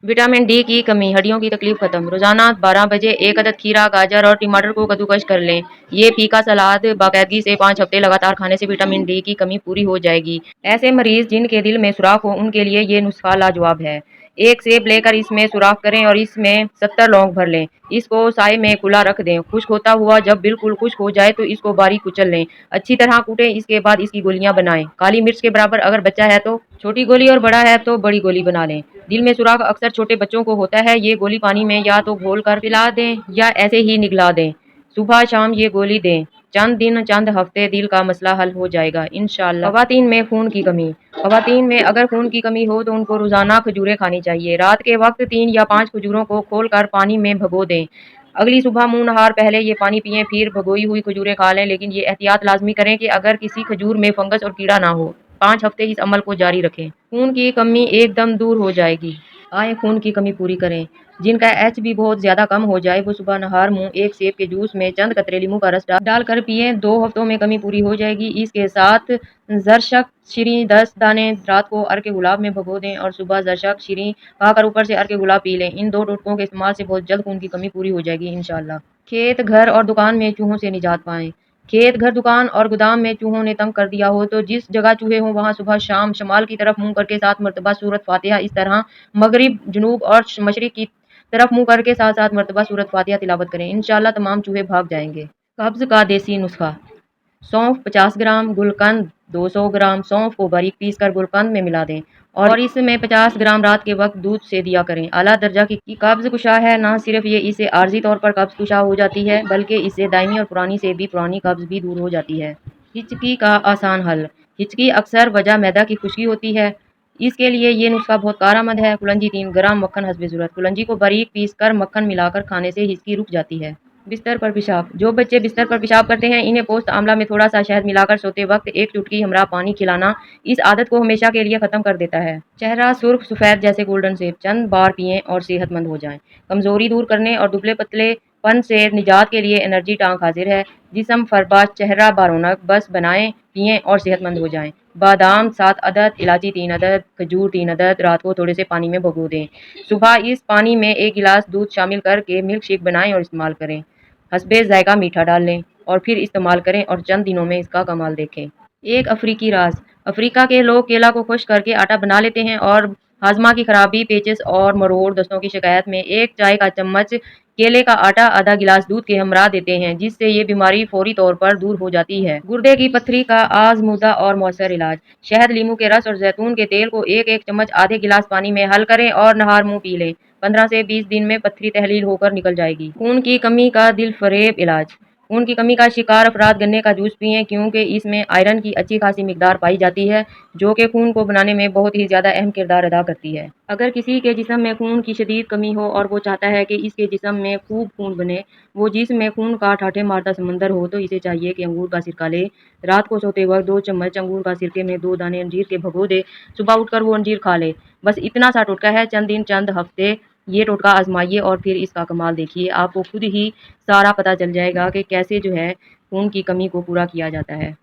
Vitamin D की कमी, हड्डियों की तकलीफ खत्म। रोजाना 12 बजे एक अदद खीरा, गाजर और टमाटर को कद्दूकस कर लें। ये फीका सलाद बाकायदगी से 5 हफ्ते लगातार खाने से विटामिन डी की कमी पूरी हो जाएगी। ऐसे मरीज जिनके दिल में सुराख हो उनके लिए ये नुस्खा लाजवाब है। एक सेब लेकर इसमें सुराख करें और इसमें 70 लौंग भर लें। इसको साए में खुला रख दें। खुश्क होता हुआ जब बिल्कुल खुश्क हो जाए तो इसको बारीक कुचल लें। अच्छी तरह कूटें। इसके बाद इसकी गोलियां बनाएं। काली मिर्च के बराबर अगर बच्चा है तो छोटी गोली और बड़ा है तो बड़ी गोली बना लें। दिल में सुराख अक्सर छोटे बच्चों को होता है। ये गोली पानी में या तो घोल कर पिला दें या ऐसे ही निगला दें। सुबह शाम ये गोली दें। चंद दिन चंद हफ्ते दिल का मसला हल हो जाएगा इंशाल्लाह। खवातीन में खून की कमी, खवातीन में अगर खून की कमी हो तो उनको रोजाना खजूरें खानी चाहिए। रात के वक्त 3 या 5 खजूरों को खोलकर पानी में भगो दें। अगली सुबह मुंह नहार पहले ये पानी पिएं, फिर भगोई हुई खजूरें खा लें, लेकिन ये एहतियात लाजमी करें कि अगर किसी खजूर में फंगस और कीड़ा ना हो। 5 हफ्ते इस अमल को जारी रखें। खून की कमी एकदम दूर हो जाएगी। आए खून की कमी पूरी करें। जिनका HB बहुत ज्यादा कम हो जाए वो सुबह नहार मुंह एक सेब के जूस में चंद कतरे नींबू का रस डालकर पिए। 2 हफ्तों में कमी पूरी हो जाएगी। इसके साथ जरशक शीरी 10 दाने रात को अर्क गुलाब में भगो दें और सुबह जरशक शीरी खाकर ऊपर से अर्क गुलाब पी लें। इन 2 टोटकों के इस्तेमाल से बहुत जल्द खून की कमी पूरी हो जाएगी इंशाल्लाह। खेत, घर और दुकान में चूहों से निजात पाएं। खेत, घर, दुकान और गोदाम में चूहों ने तंग कर दिया हो तो जिस जगह चूहे हों वहां सुबह शाम शमाल की तरफ मुंह करके 7 मरतबा सूरत फातिहा, इस तरह मगरिब, जनूब और मशरिक की तरफ मुंह करके 7-7 मरतबा सूरत फातिहा तिलावत करें। इंशाल्लाह तमाम चूहे भाग जाएंगे। कब्ज का देसी नुस्खा, सौंफ 50 ग्राम, गुलकंद 200 ग्राम। सौंफ को बारीक पीस कर गुलकंद में मिला दें और इसमें 50 ग्राम रात के वक्त दूध से दिया करें। आला दर्जा की कब्ज कुशा है। ना सिर्फ ये इससे आर्जी तौर पर कब्ज कुशा हो जाती है बल्कि इससे दायमी और पुरानी से भी पुरानी कब्ज भी दूर हो जाती है। हिचकी का आसान हल, हिचकी अक्सर वजह मैदा की खुश्की होती है। इसके लिए ये नुस्खा बहुत कारआमद है। कुलंजी 3 ग्राम, मक्खन हस्बे ज़रूरत। कुलंजी को बारीक पीस कर मक्खन मिलाकर खाने से हिचकी रुक जाती है। बिस्तर पर पेशाब, जो बच्चे बिस्तर पर पेशाब करते हैं इन्हें पोस्त आंवला में थोड़ा सा शहद मिलाकर सोते वक्त 1 चुटकी हमरा पानी खिलाना इस आदत को हमेशा के लिए खत्म कर देता है। चेहरा सुर्ख सफेद जैसे गोल्डन सेब, चंद बार पिएं और सेहतमंद हो जाएं। कमजोरी दूर करने और दुबले पतले पन से निजात के लिए एनर्जी टांक हाजिर है। जिस्म फरबाज, चेहरा बारौनक, बस बनाएं, पिएं और सेहतमंद हो जाएं। बादाम 7 अदद, इलायची 3 अदद, खजूर 3 अदद रात को थोड़े से पानी में भिगो दें। सुबह इस पानी में 1 गिलास दूध शामिल करके मिल्क शेक बनाएं और इस्तेमाल करें। हस्बे ज़ायका मीठा डाल लें और फिर इस्तेमाल करें और चंद दिनों में इसका कमाल देखें। एक अफ्रीकी राज, अफ्रीका के लोग केला को खुश्क करके आटा बना लेते हैं और हाजमा की खराबी, पेचिस और मरोड़ दस्तों की शिकायत में 1 चाय का चम्मच केले का आटा आधा गिलास दूध के हमरा देते हैं, जिससे ये बीमारी फौरी तौर पर दूर हो जाती है। गुर्दे की पत्थरी का आजमुदा और मौसर इलाज, शहद, लीमू के रस और जैतून के तेल को 1-1 चम्मच आधे गिलास पानी में हल करें और नहार मुंह पी लें। 15 से 20 दिन में पत्थरी तहलील होकर निकल जाएगी। खून की कमी का दिल फरेब इलाज, खून की कमी का शिकार अफराद गन्ने का जूस पिएं क्योंकि इसमें आयरन की अच्छी खासी मिकदार पाई जाती है जो कि खून को बनाने में बहुत ही ज्यादा अहम किरदार अदा करती है। अगर किसी के जिस्म में खून की शदीद कमी हो और वो चाहता है कि इसके जिस्म में खूब खून बने, वो जिस्म में खून का ठाठे मारता समंदर हो, तो इसे चाहिए कि अंगूर का सिरका ले। रात को सोते वक्त 2 चम्मच अंगूर का सिरके में 2 दाने अंजीर के भगो दे। सुबह उठकर वो अंजीर खा ले। बस इतना सा टोटका है। चंद दिन चंद हफ्ते ये टोटका आजमाइए और फिर इसका कमाल देखिए। आपको खुद ही सारा पता चल जाएगा कि कैसे जो है खून की कमी को पूरा किया जाता है।